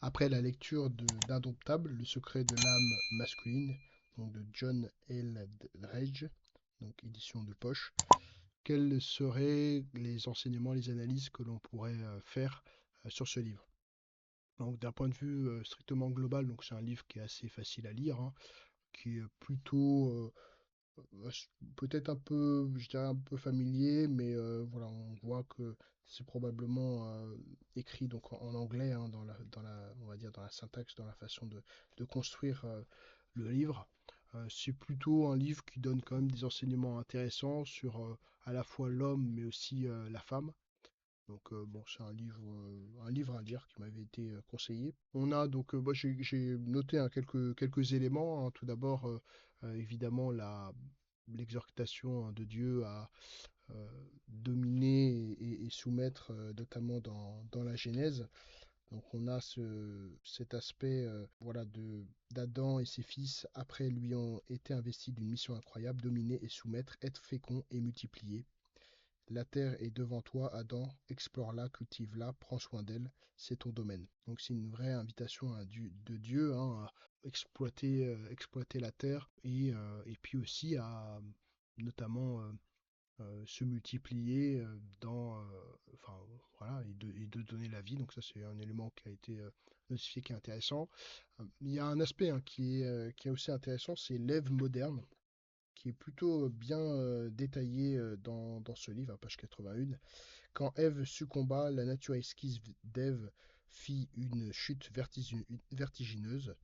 Après la lecture d'Indomptable, le secret de l'âme masculine, donc de John Eldredge, donc édition de poche, quels seraient les enseignements, les analyses que l'on pourrait faire sur ce livre? Donc d'un point de vue strictement global, donc c'est un livre qui est assez facile à lire, hein, qui est plutôt peut-être un peu, je dirais un peu familier, mais voilà, on voit que c'est probablement écrit donc en anglais, hein, on va dire dans la syntaxe, dans la façon de construire le livre. C'est plutôt un livre qui donne quand même des enseignements intéressants sur à la fois l'homme, mais aussi la femme. Donc bon, c'est un livre à lire qui m'avait été conseillé. On a donc, moi j'ai noté hein, quelques éléments, hein. Tout d'abord, évidemment, l'exhortation hein, de Dieu à dominer et soumettre, notamment dans la Genèse. Donc on a cet aspect voilà, d'Adam et ses fils, après lui ont été investis d'une mission incroyable, dominer et soumettre, être fécond et multiplier. La terre est devant toi, Adam, explore-la, cultive-la, prends soin d'elle, c'est ton domaine. Donc c'est une vraie invitation de Dieu hein, à exploiter la terre et puis aussi à notamment se multiplier enfin voilà, et de donner la vie. Donc ça c'est un élément qui a été notifié qui est intéressant. Il y a un aspect hein, qui est aussi intéressant, c'est l'Ève moderne qui est plutôt bien détaillé dans ce livre, à page 81. Quand Ève succomba, la nature esquisse d'Ève fit une chute vertigineuse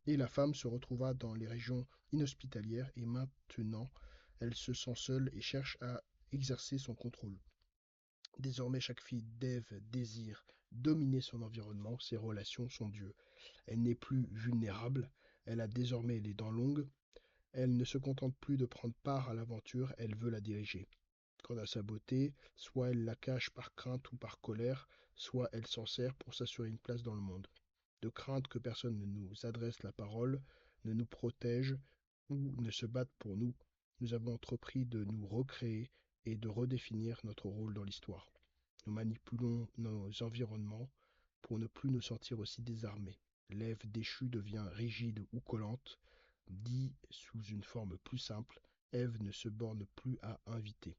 et la femme se retrouva dans les régions inhospitalières et maintenant elle se sent seule et cherche à exercer son contrôle. Désormais, chaque fille d'Ève désire dominer son environnement, ses relations, son Dieu. Elle n'est plus vulnérable, elle a désormais les dents longues, elle ne se contente plus de prendre part à l'aventure, elle veut la diriger. Quant à sa beauté, soit elle la cache par crainte ou par colère, soit elle s'en sert pour s'assurer une place dans le monde. De crainte que personne ne nous adresse la parole, ne nous protège ou ne se batte pour nous, nous avons entrepris de nous recréer et de redéfinir notre rôle dans l'histoire. Nous manipulons nos environnements pour ne plus nous sentir aussi désarmés. L'Ève déchue devient rigide ou collante. Dit sous une forme plus simple, Ève ne se borne plus à inviter.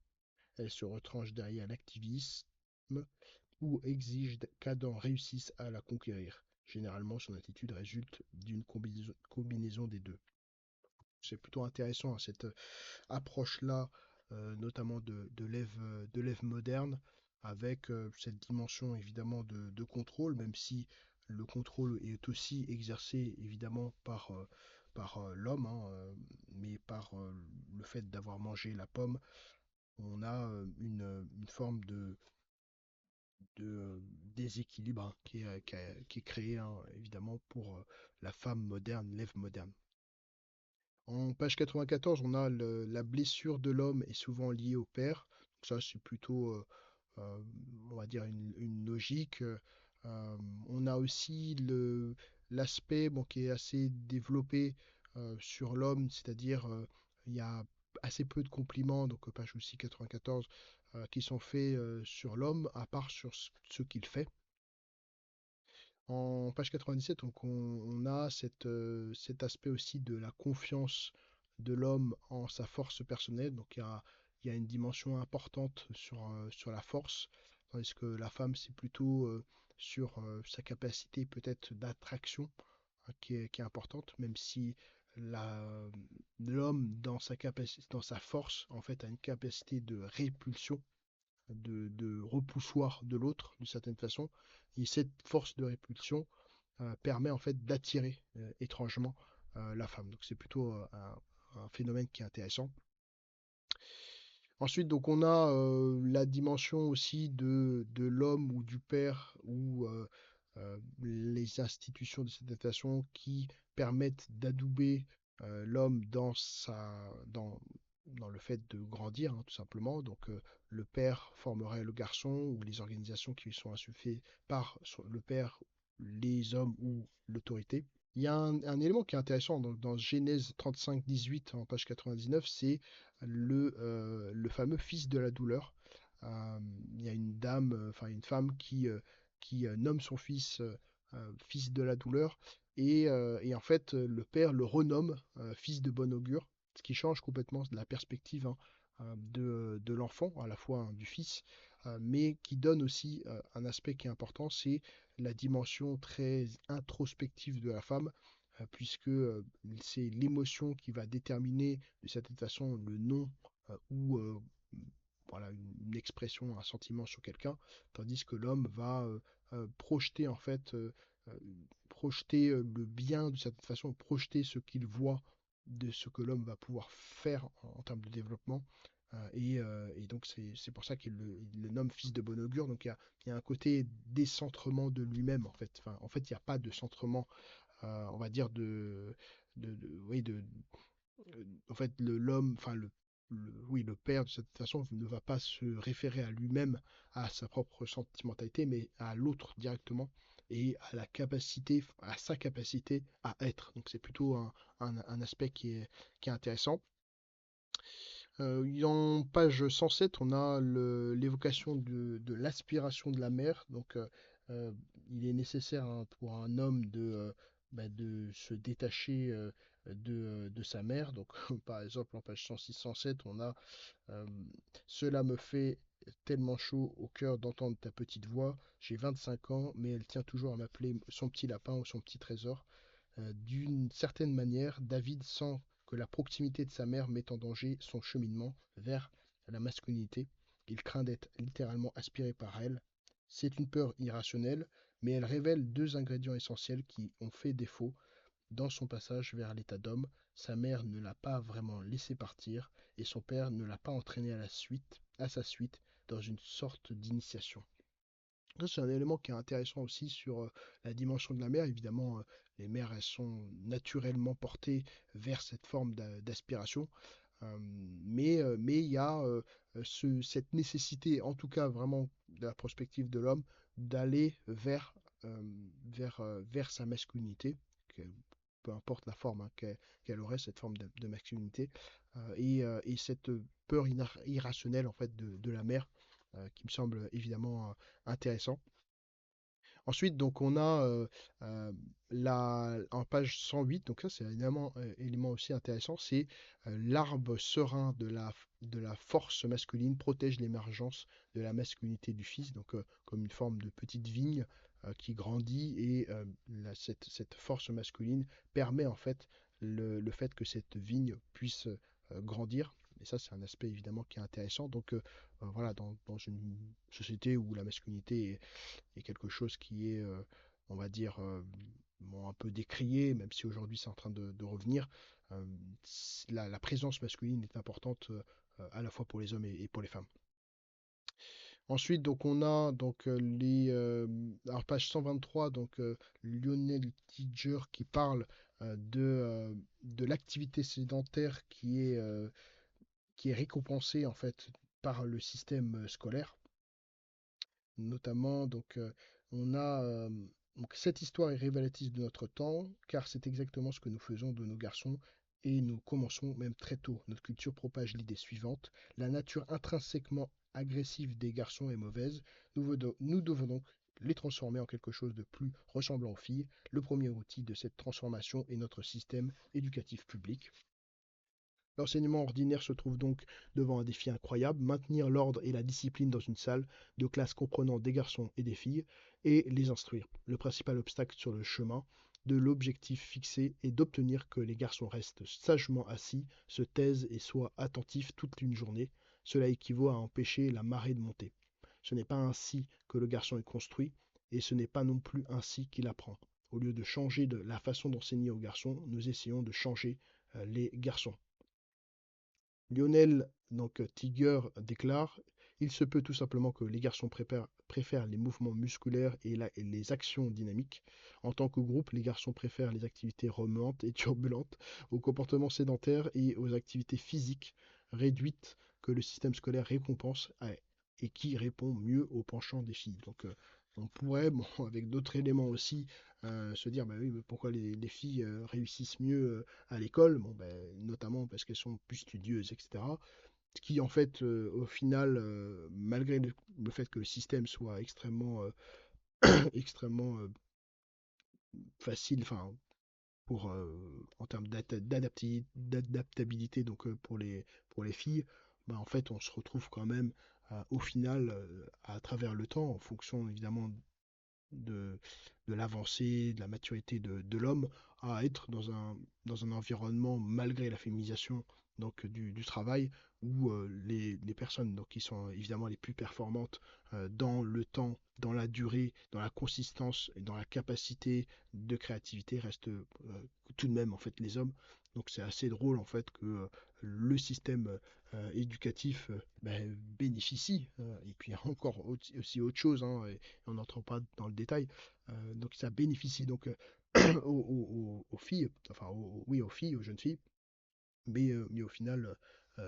Elle se retranche derrière l'activisme ou exige qu'Adam réussisse à la conquérir. Généralement, son attitude résulte d'une combinaison des deux. C'est plutôt intéressant, hein, cette approche-là, notamment de l'Ève moderne, avec cette dimension évidemment de contrôle, même si le contrôle est aussi exercé évidemment par l'homme, hein, mais par le fait d'avoir mangé la pomme, on a une forme de déséquilibre hein, qui est créé hein, évidemment pour la femme moderne, l'Ève moderne. En page 94, on a la blessure de l'homme est souvent liée au père. Donc ça, c'est plutôt, euh, on va dire, une logique. On a aussi l'aspect bon, qui est assez développé sur l'homme, c'est-à-dire il y a assez peu de compliments, donc page aussi 94, qui sont faits sur l'homme, à part sur ce qu'il fait. En page 97, donc on a cet aspect aussi de la confiance de l'homme en sa force personnelle. Donc il y a une dimension importante sur la force, tandis que la femme, c'est plutôt sur sa capacité peut-être d'attraction hein, qui est importante, même si la- l'homme, dans sa capacité, dans sa force, en fait, a une capacité de répulsion de repoussoir de l'autre, d'une certaine façon. Et cette force de répulsion permet en fait d'attirer étrangement la femme. Donc c'est plutôt un phénomène qui est intéressant. Ensuite, donc on a la dimension aussi de l'homme ou du père ou les institutions de cette natation qui permettent d'adouber l'homme dans le fait de grandir, hein, tout simplement. Donc le père formerait le garçon ou les organisations qui lui sont insufflées par le père, les hommes ou l'autorité. Il y a un élément qui est intéressant dans Genèse 35-18 en page 99, c'est le fameux fils de la douleur. Il y a une dame, enfin une femme qui nomme son fils fils de la douleur. Et en fait, le père le renomme fils de bon augure, ce qui change complètement la perspective, hein, de l'enfant, à la fois, hein, du fils, mais qui donne aussi un aspect qui est important, c'est la dimension très introspective de la femme, puisque c'est l'émotion qui va déterminer de certaine façon le nom, ou voilà, une expression, un sentiment sur quelqu'un, tandis que l'homme va projeter en fait, euh, projeter le bien de cette façon, projeter ce qu'il voit de ce que l'homme va pouvoir faire en termes de développement. Et donc c'est pour ça il le nomme fils de bon augure. Donc il y a un côté décentrement de lui-même en fait. Enfin, en fait, il n'y a pas de centrement, on va dire oui, en fait, l'homme, enfin oui, le père de cette façon ne va pas se référer à lui-même, à sa propre sentimentalité, mais à l'autre directement et à la capacité, à sa capacité à être. Donc c'est plutôt un aspect qui est intéressant. En page 107, on a l'évocation de l'aspiration de la mère. Donc, euh, il est nécessaire, hein, pour un homme de se détacher de sa mère. Donc, par exemple, en page 106-107, on a euh, cela me fait tellement chaud au cœur d'entendre ta petite voix. J'ai 25 ans, mais elle tient toujours à m'appeler son petit lapin ou son petit trésor. D'une certaine manière, David sent que la proximité de sa mère met en danger son cheminement vers la masculinité. Il craint d'être littéralement aspiré par elle. C'est une peur irrationnelle, mais elle révèle deux ingrédients essentiels qui ont fait défaut dans son passage vers l'état d'homme. Sa mère ne l'a pas vraiment laissé partir, et son père ne l'a pas entraîné à sa suite, dans une sorte d'initiation. Ça, c'est un élément qui est intéressant aussi sur la dimension de la mer. Évidemment, les mers, elles sont naturellement portées vers cette forme d'aspiration. Mais il y a cette nécessité, en tout cas vraiment de la perspective de l'homme, d'aller euh, vers sa masculinité, peu importe la forme, hein, qu'elle aurait, cette forme de masculinité, et cette peur irrationnelle en fait de la mer, qui me semble évidemment intéressant. Ensuite, donc on a en page 108, donc ça c'est un élément aussi intéressant, c'est l'arbre serein de la force masculine protège l'émergence de la masculinité du fils, donc comme une forme de petite vigne qui grandit, et cette force masculine permet en fait le fait que cette vigne puisse grandir. Et ça, c'est un aspect évidemment qui est intéressant. Donc voilà, dans une société où la masculinité est quelque chose qui est, on va dire, bon, un peu décrié, même si aujourd'hui c'est en train de revenir. Euh, la présence masculine est importante, à la fois pour les hommes et pour les femmes. Ensuite, donc on a donc alors page 123, donc Lionel Tiger qui parle de l'activité sédentaire qui est récompensée en fait par le système scolaire. Notamment, donc, on a donc cette histoire est révélatrice de notre temps, car c'est exactement ce que nous faisons de nos garçons, et nous commençons même très tôt. Notre culture propage l'idée suivante: la nature intrinsèquement agressive des garçons est mauvaise. Nous devons donc les transformer en quelque chose de plus ressemblant aux filles. Le premier outil de cette transformation est notre système éducatif public. L'enseignement ordinaire se trouve donc devant un défi incroyable: maintenir l'ordre et la discipline dans une salle de classe comprenant des garçons et des filles, et les instruire. Le principal obstacle sur le chemin de l'objectif fixé est d'obtenir que les garçons restent sagement assis, se taisent et soient attentifs toute une journée. Cela équivaut à empêcher la marée de monter. Ce n'est pas ainsi que le garçon est construit, et ce n'est pas non plus ainsi qu'il apprend. Au lieu de changer la façon d'enseigner aux garçons, nous essayons de changer les garçons. Lionel donc Tiger déclare: il se peut tout simplement que les garçons préfèrent les mouvements musculaires et les actions dynamiques. En tant que groupe, les garçons préfèrent les activités remuantes et turbulentes aux comportements sédentaires et aux activités physiques réduites que le système scolaire récompense, et qui répond mieux aux penchants des filles. Donc on pourrait, bon, avec d'autres éléments aussi, se dire, bah oui, mais pourquoi les filles réussissent mieux à l'école? Bon, ben, notamment parce qu'elles sont plus studieuses, etc. Ce qui, en fait, au final, malgré le fait que le système soit extrêmement facile, enfin, en termes d'adaptabilité, donc pour les filles, bah, en fait, on se retrouve quand même au final, à travers le temps, en fonction évidemment de, de l'avancée, de la maturité de l'homme, à être dans un environnement, malgré la féminisation donc, du travail, où les personnes donc, qui sont évidemment les plus performantes dans le temps, dans la durée, dans la consistance et dans la capacité de créativité restent tout de même en fait les hommes. Donc c'est assez drôle en fait que le système éducatif bénéficie. Et puis il y a encore aussi autre chose, hein, et on n'entre pas dans le détail. Donc ça bénéficie donc aux filles, enfin oui aux filles, aux jeunes filles, mais au final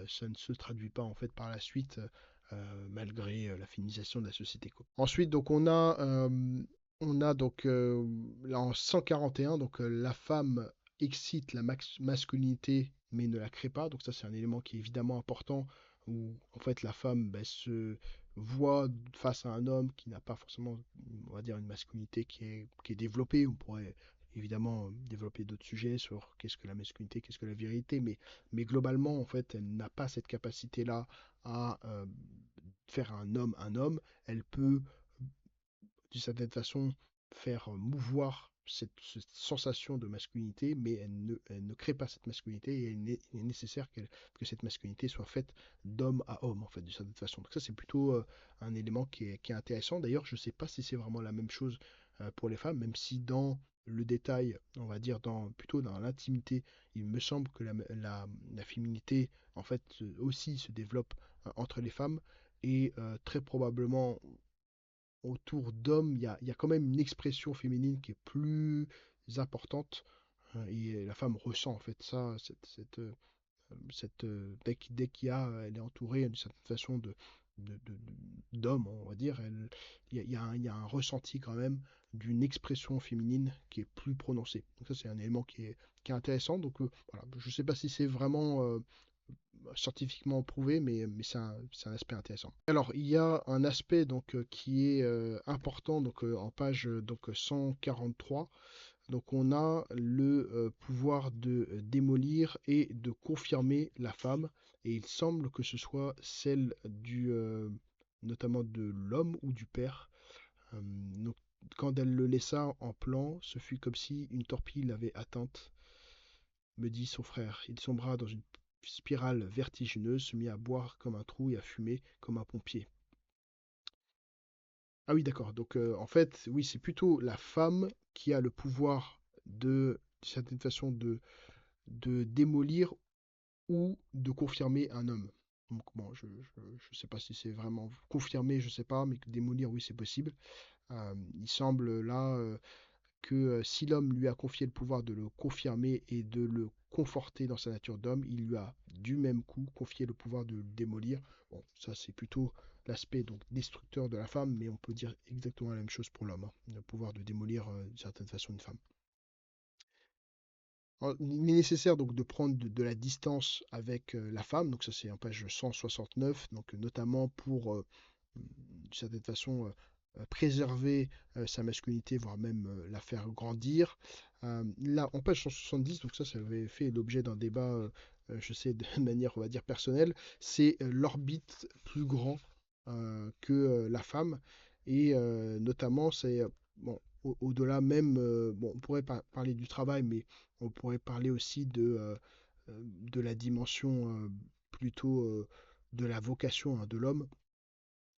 ça ne se traduit pas en fait par la suite, malgré la féminisation de la société, quoi. Ensuite donc on a donc là en 141 donc la femme excite la masculinité mais ne la crée pas. Donc ça c'est un élément qui est évidemment important, où en fait la femme se voit face à un homme qui n'a pas forcément, on va dire, une masculinité qui est développée. On pourrait évidemment développer d'autres sujets sur qu'est-ce que la masculinité, qu'est-ce que la virilité, mais globalement, en fait, elle n'a pas cette capacité-là à faire un homme. Elle peut, d'une certaine façon, faire mouvoir cette sensation de masculinité, mais elle ne crée pas cette masculinité, et il est nécessaire que cette masculinité soit faite d'homme à homme, en fait, d'une certaine façon. Donc ça, c'est plutôt un élément qui est intéressant. D'ailleurs, je ne sais pas si c'est vraiment la même chose pour les femmes, même si dans le détail, on va dire plutôt dans l'intimité, il me semble que la féminité, en fait, aussi se développe entre les femmes, et très probablement autour d'hommes, il y a quand même une expression féminine qui est plus importante, et la femme ressent en fait ça, dès elle est entourée d'une certaine façon d'hommes, on va dire, il y a un ressenti quand même d'une expression féminine qui est plus prononcée. Donc ça, c'est un élément qui est intéressant. Donc voilà, je ne sais pas si c'est vraiment scientifiquement prouvé, mais c'est un aspect intéressant. Alors, il y a un aspect donc qui est important donc en page donc 143. Donc, on a le pouvoir de démolir et de confirmer la femme, et il semble que ce soit celle notamment de l'homme ou du père. Donc, quand elle le laissa en plan, ce fut comme si une torpille l'avait atteinte, me dit son frère. Il sombra dans une spirale vertigineuse, se mit à boire comme un trou et à fumer comme un pompier. Ah oui, d'accord. Donc, en fait, oui, c'est plutôt la femme qui a le pouvoir d'une certaine façon, de démolir ou de confirmer un homme. Donc, bon, je sais pas si c'est vraiment confirmé, je sais pas, mais que démolir, oui, c'est possible. Il semble là que si l'homme lui a confié le pouvoir de le confirmer et de le conforter dans sa nature d'homme, il lui a du même coup confié le pouvoir de le démolir. Bon, ça c'est plutôt l'aspect donc destructeur de la femme, mais on peut dire exactement la même chose pour l'homme, hein, le pouvoir de démolir d'une certaine façon une femme. Alors, il est nécessaire donc de prendre de la distance avec la femme, donc ça c'est en page 169, donc notamment pour d'une certaine façon préserver sa masculinité, voire même la faire grandir. Là, en page 170, donc ça avait fait l'objet d'un débat, je sais, de manière, on va dire, personnelle, c'est l'orbite plus grand que la femme, et notamment, c'est, bon, au-delà même, bon, on pourrait parler du travail, mais on pourrait parler aussi de la dimension plutôt de la vocation, hein, de l'homme.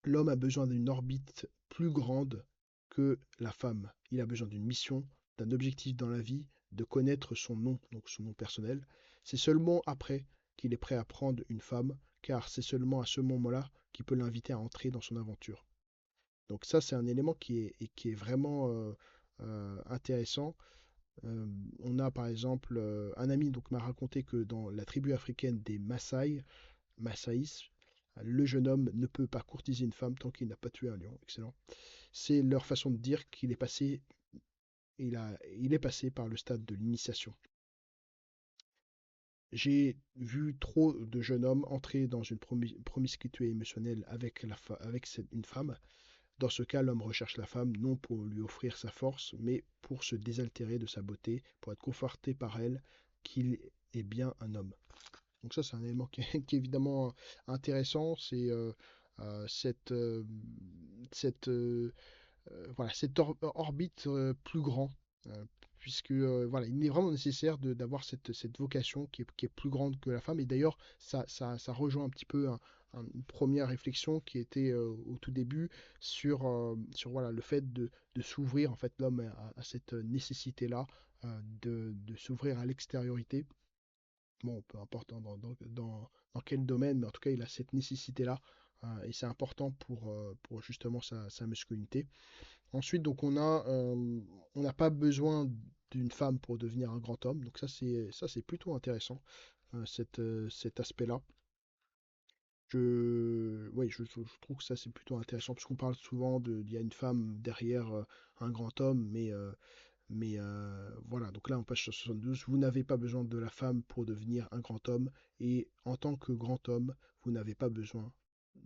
L'homme a besoin d'une orbite plus grande que la femme. Il a besoin d'une mission, d'un objectif dans la vie, de connaître son nom, donc son nom personnel. C'est seulement après qu'il est prêt à prendre une femme, car c'est seulement à ce moment-là qu'il peut l'inviter à entrer dans son aventure. Donc ça, c'est un élément qui est vraiment intéressant. On a par exemple un ami donc m'a raconté que dans la tribu africaine des Massaïs, le jeune homme ne peut pas courtiser une femme tant qu'il n'a pas tué un lion. Excellent. C'est leur façon de dire qu'il est passé, il est passé par le stade de l'initiation. J'ai vu trop de jeunes hommes entrer dans une promiscuité émotionnelle avec une femme. Dans ce cas, l'homme recherche la femme non pour lui offrir sa force, mais pour se désaltérer de sa beauté, pour être conforté par elle, qu'il est bien un homme. Donc ça, c'est un élément qui est évidemment intéressant, c'est cette, voilà, cette orbite plus grand, euh, puisque voilà, il est vraiment nécessaire d'avoir cette vocation qui est plus grande que la femme. Et d'ailleurs, ça rejoint un petit peu une première réflexion qui était au tout début sur voilà, le fait de s'ouvrir, en fait, l'homme à cette nécessité-là de s'ouvrir à l'extériorité. Bon, peu importe dans quel domaine, mais en tout cas, il a cette nécessité-là, et c'est important pour justement sa masculinité. Ensuite, donc on n'a pas besoin d'une femme pour devenir un grand homme. Donc ça c'est plutôt intéressant, cet aspect-là. Oui, je trouve que ça c'est plutôt intéressant parce qu'on parle souvent il y a une femme derrière un grand homme, mais voilà. Donc là, en page 72, vous n'avez pas besoin de la femme pour devenir un grand homme, et en tant que grand homme, vous n'avez pas besoin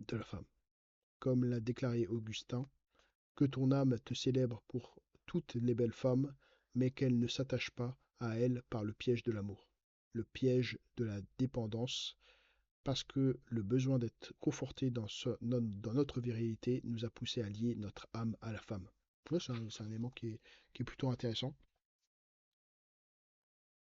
de la femme. Comme l'a déclaré Augustin, que ton âme te célèbre pour toutes les belles femmes, mais qu'elle ne s'attache pas à elles par le piège de l'amour, le piège de la dépendance, parce que le besoin d'être conforté dans notre virilité nous a poussé à lier notre âme à la femme. Là, c'est un élément qui est plutôt intéressant.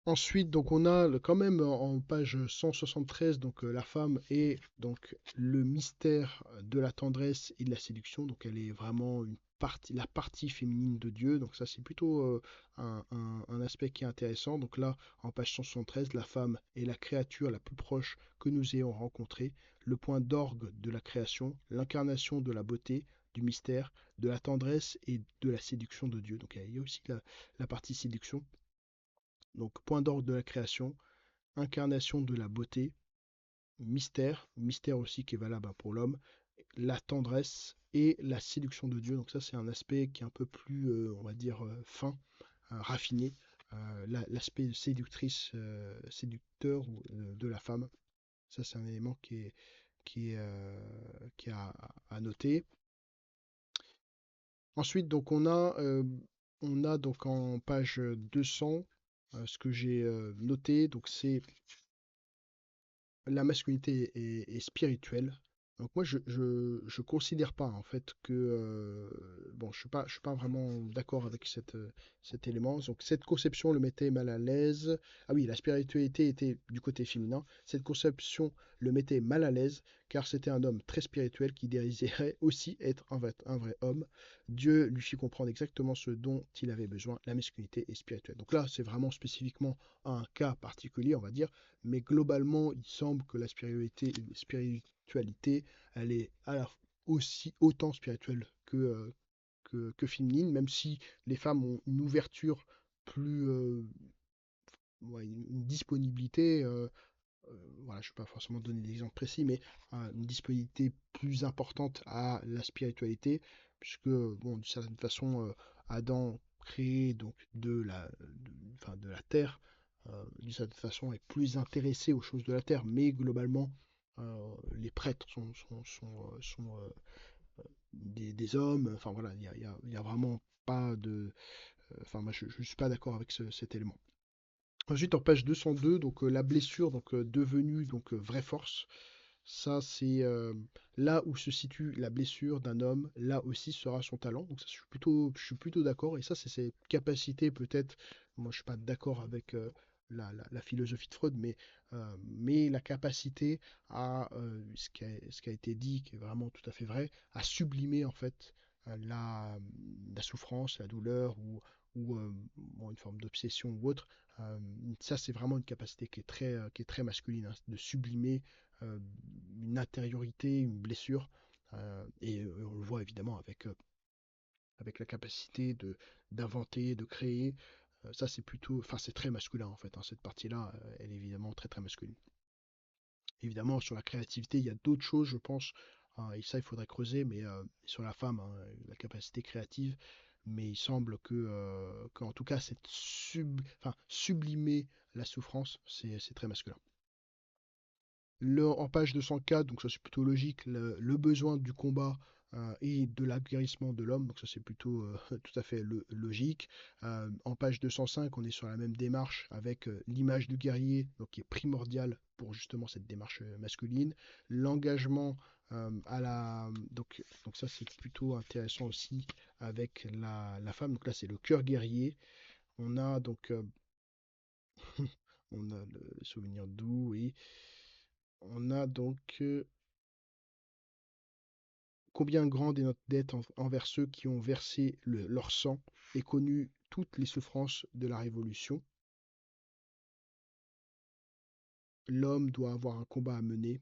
Ensuite, donc on a quand même en page 173, donc la femme est donc le mystère de la tendresse et de la séduction. Donc elle est vraiment la partie féminine de Dieu. Donc ça c'est plutôt un aspect qui est intéressant. Donc là, en page 173, la femme est la créature la plus proche que nous ayons rencontrée, le point d'orgue de la création, l'incarnation de la beauté, du mystère, de la tendresse et de la séduction de Dieu. Donc il y a aussi la partie séduction. Donc, point d'orgue de la création, incarnation de la beauté, mystère aussi qui est valable pour l'homme, la tendresse et la séduction de Dieu. Donc ça, c'est un aspect qui est un peu plus, on va dire, fin, raffiné. L'aspect séducteur de la femme. Ça, c'est un élément qui est à noter. Ensuite, donc on a donc en page 200, ce que j'ai noté, donc c'est la masculinité est spirituelle. Donc moi, je considère pas en fait que bon, je suis pas vraiment d'accord avec cet élément. Donc cette conception le mettait mal à l'aise. Ah oui, la spiritualité était du côté féminin. Cette conception le mettait mal à l'aise car c'était un homme très spirituel qui désirait aussi être un vrai homme. Dieu lui fit comprendre exactement ce dont il avait besoin. La masculinité est spirituelle. Donc là, c'est vraiment spécifiquement un cas particulier, on va dire, mais globalement, il semble que la spiritualité, elle est aussi autant spirituelle que féminine, même si les femmes ont une ouverture plus, ouais, une disponibilité, voilà, je ne vais pas forcément donner d'exemple précis, mais une disponibilité plus importante à la spiritualité, puisque, bon, d'une certaine façon, Adam créé donc enfin, de la terre, d'une certaine façon, est plus intéressé aux choses de la terre, mais globalement, les prêtres sont des hommes, enfin voilà, il y a vraiment pas de. Enfin, moi, je ne suis pas d'accord avec cet élément. Ensuite, en page 202, donc la blessure donc devenue donc vraie force. Ça, c'est là où se situe la blessure d'un homme, là aussi sera son talent. Donc ça, je suis plutôt d'accord. Et ça, c'est ses capacités peut-être. Moi, je suis pas d'accord avec la philosophie de Freud, mais la capacité à ce qui a été dit, qui est vraiment tout à fait vrai, à sublimer en fait la souffrance, la douleur ou bon, une forme d'obsession ou autre. Euh, Ça, c'est vraiment une capacité qui est très masculine, hein, de sublimer euh, une intériorité, une blessure. Et on le voit évidemment avec la capacité d'inventer, de créer. Ça, c'est plutôt, enfin, c'est très masculin en fait, hein. Cette partie-là, elle est évidemment très très masculine. Évidemment, sur la créativité, il y a d'autres choses, je pense, hein, et ça, il faudrait creuser, mais sur la femme, hein, la capacité créative. Mais il semble qu'en tout cas, enfin, sublimer la souffrance, c'est très masculin. En page 204, donc ça c'est plutôt logique, le besoin du combat et de l'aguerrissement de l'homme, donc ça c'est plutôt tout à fait logique. En page 205, on est sur la même démarche avec l'image du guerrier, donc qui est primordiale pour justement cette démarche masculine. L'engagement donc ça c'est plutôt intéressant aussi avec la femme. Donc là c'est le cœur guerrier. On a donc on a le souvenir doux et on a donc combien grande est notre dette envers ceux qui ont versé leur sang et connu toutes les souffrances de la Révolution. L'homme doit avoir un combat à mener.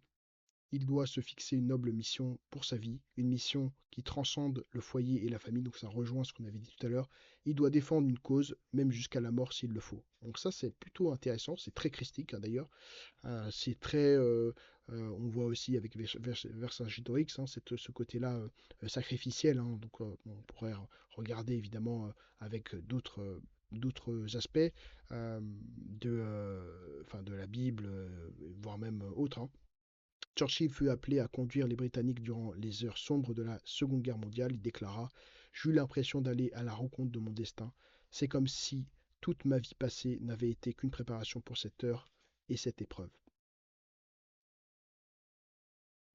Il doit se fixer une noble mission pour sa vie, une mission qui transcende le foyer et la famille, donc ça rejoint ce qu'on avait dit tout à l'heure. Il doit défendre une cause, même jusqu'à la mort s'il le faut. Donc ça, c'est plutôt intéressant, c'est très christique hein, d'ailleurs. C'est très, on voit aussi avec Vercingétorix, hein, ce côté-là sacrificiel. Hein, donc on pourrait regarder évidemment avec d'autres aspects de la Bible, voire même autres. Hein. Churchill fut appelé à conduire les Britanniques durant les heures sombres de la Seconde Guerre mondiale. Il déclara: J'eus l'impression d'aller à la rencontre de mon destin. C'est comme si toute ma vie passée n'avait été qu'une préparation pour cette heure et cette épreuve.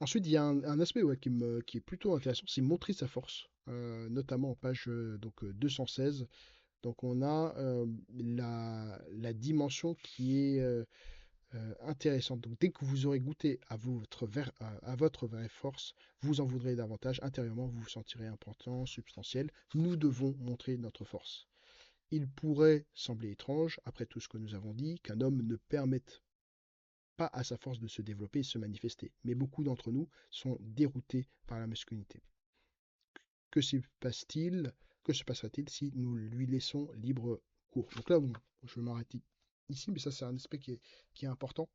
Ensuite, il y a un aspect ouais, qui est plutôt intéressant, c'est montrer sa force, notamment en page 216. Donc on a la dimension qui est intéressante. Donc dès que vous aurez goûté à votre vraie force, vous en voudrez davantage. Intérieurement, vous vous sentirez important, substantiel. Nous devons montrer notre force. Il pourrait sembler étrange, après tout ce que nous avons dit, qu'un homme ne permette pas à sa force de se développer et se manifester. Mais beaucoup d'entre nous sont déroutés par la masculinité. Que se passe-t-il Que se passera-t-il si nous lui laissons libre cours? Donc là, bon, je vais m'arrêter ici, mais ça c'est un aspect qui est important,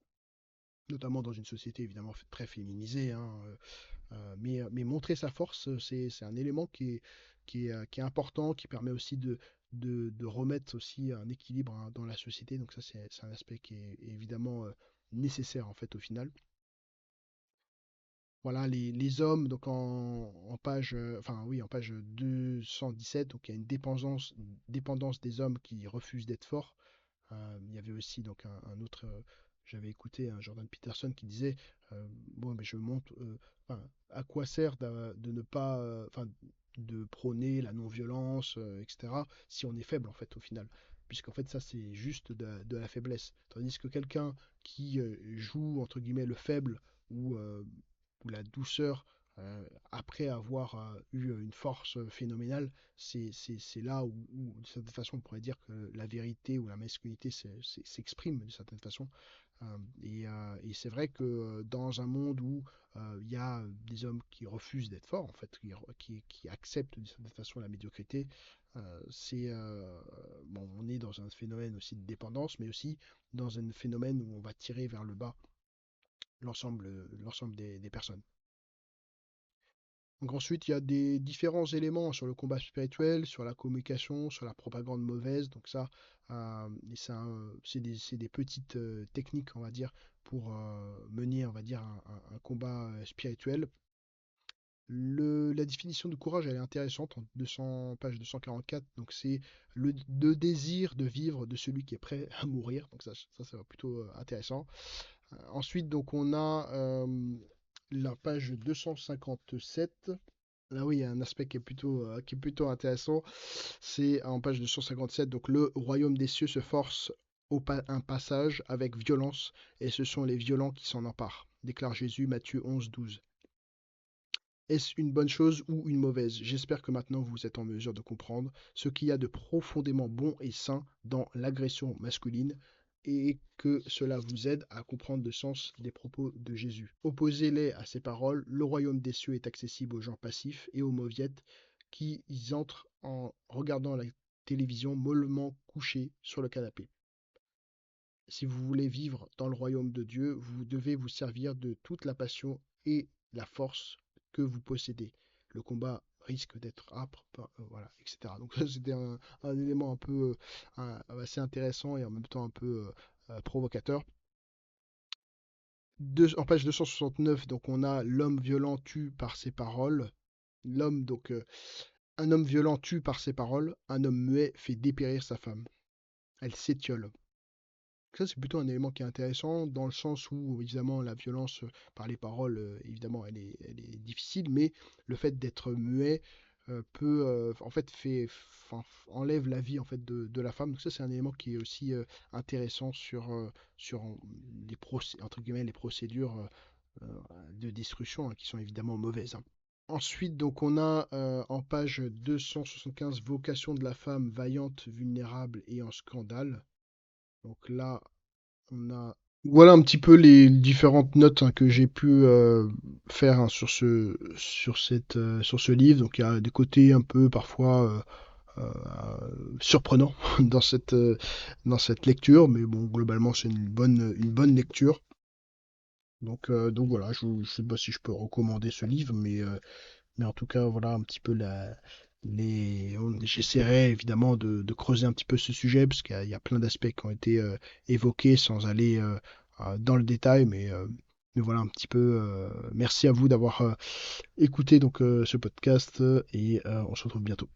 notamment dans une société évidemment très féminisée. Hein, mais montrer sa force, c'est un élément qui est important, qui permet aussi de remettre aussi un équilibre hein, dans la société. Donc ça, c'est un aspect qui est évidemment nécessaire en fait au final. Voilà, les hommes, donc en page, enfin oui, en page 217, donc il y a une dépendance des hommes qui refusent d'être forts. Il y avait aussi donc un autre, j'avais écouté un Jordan Peterson qui disait, bon, mais je montre, enfin, à quoi sert de ne pas, enfin, de prôner la non-violence, etc., si on est faible en fait au final, puisqu'en fait ça c'est juste de la faiblesse, tandis que quelqu'un qui joue entre guillemets le faible ou la douceur après avoir eu une force phénoménale, c'est là où, de certaine façon, on pourrait dire que la vérité ou la masculinité s'exprime d'une certaine façon. Et c'est vrai que dans un monde où il y a des hommes qui refusent d'être forts, en fait, qui acceptent d'une certaine façon la médiocrité, bon, on est dans un phénomène aussi de dépendance, mais aussi dans un phénomène où on va tirer vers le bas l'ensemble des personnes. Donc ensuite, il y a des différents éléments sur le combat spirituel, sur la communication, sur la propagande mauvaise. Donc ça, c'est des petites techniques, on va dire, pour mener, on va dire, un combat spirituel. La définition du courage, elle est intéressante en 200, page 244. Donc c'est le désir de vivre de celui qui est prêt à mourir. Donc ça va plutôt intéressant. Ensuite, donc on a la page 257. Là oui, il y a un aspect qui est plutôt intéressant. C'est en page 257, donc le royaume des cieux se force un passage avec violence, et ce sont les violents qui s'en emparent, déclare Jésus, Matthieu 11, 12. Est-ce une bonne chose ou une mauvaise? J'espère que maintenant vous êtes en mesure de comprendre ce qu'il y a de profondément bon et sain dans l'agression masculine et que cela vous aide à comprendre le sens des propos de Jésus. Opposez-les à ces paroles, le royaume des cieux est accessible aux gens passifs et aux mauviettes qui y entrent en regardant la télévision mollement couchés sur le canapé. Si vous voulez vivre dans le royaume de Dieu, vous devez vous servir de toute la passion et la force que vous possédez. Le combat risque d'être âpre, voilà, etc. Donc ça, c'était un élément un peu assez intéressant et en même temps un peu provocateur. En page 269, donc on a l'homme violent tue par ses paroles. L'homme, un homme violent tue par ses paroles, un homme muet fait dépérir sa femme. Elle s'étiole. Ça, c'est plutôt un élément qui est intéressant dans le sens où, évidemment, la violence par les paroles, évidemment, elle est difficile, mais le fait d'être muet peut, en fait, enfin, enlève la vie en fait de la femme. Donc ça, c'est un élément qui est aussi intéressant sur entre guillemets, les procédures de destruction hein, qui sont évidemment mauvaises, hein. Ensuite, donc, on a en page 275 Vocation de la femme vaillante, vulnérable et en scandale. Donc là, on a. Voilà un petit peu les différentes notes hein, que j'ai pu faire hein, sur ce livre. Donc il y a des côtés un peu parfois surprenants dans cette lecture, mais bon, globalement c'est une bonne lecture. Donc voilà, je sais pas si je peux recommander ce livre, mais en tout cas, voilà un petit peu j'essaierai évidemment de creuser un petit peu ce sujet, parce qu'il y a plein d'aspects qui ont été évoqués sans aller dans le détail, mais voilà un petit peu. Merci à vous d'avoir écouté ce podcast et on se retrouve bientôt.